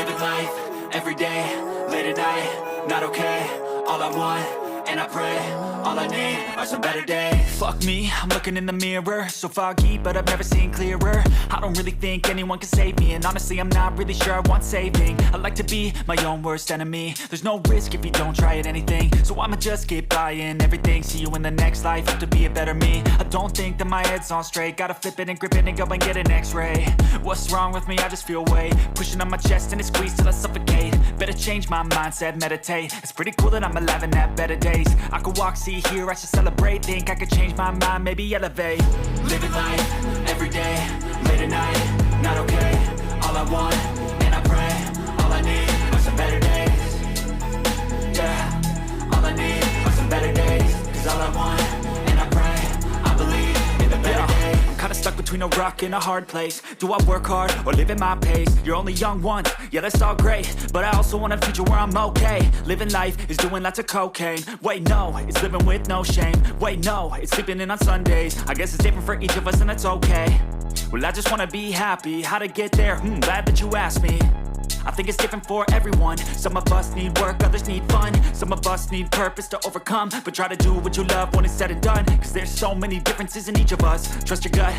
Living life, everyday, late at night, not okay. All I want, and I pray, all I need are some better days. Fuck me, I'm looking in the mirror, so foggy, but I've never seen clearer. I don't really think anyone can save me, and honestly I'm not really sure I want saving. I like to be my own worst enemy. There's no risk if you don't try at anything, so I'ma just keep buying everything. See you in the next life, have to be a better me. I don't think that my head's on straight, gotta flip it and grip it and go and get an x-ray. What's wrong with me? I just feel weight pushing on my chest and it squeezes till I suffocate. Better change my mindset, meditate. It's pretty cool that I'm alive and have better days. I could walk, see, hear, I should celebrate. Think I could change my mind, maybe elevate. Living life, everyday, late at night, not okay. All I want, and I pray, all I need are some better days. Yeah, all I need are some better days. Cause all I want, and I pray, I believe in the better days. I'm kinda stuck between a rock and a hard place. Do I work hard or live at my pace? You're only young once, yeah that's all great, but I also want a future where I'm okay. Living life is doing lots of cocaine. Wait no, it's living with no shame. Wait no, it's sleeping in on Sundays. I guess it's different for each of us and that's okay. Well I just wanna be happy, how to get there? Glad that you asked me. I think it's different for everyone. Some of us need work, others need fun. Some of us need purpose to overcome, but try to do what you love when it's said and done. Cause there's so many differences in each of us. Trust your gut.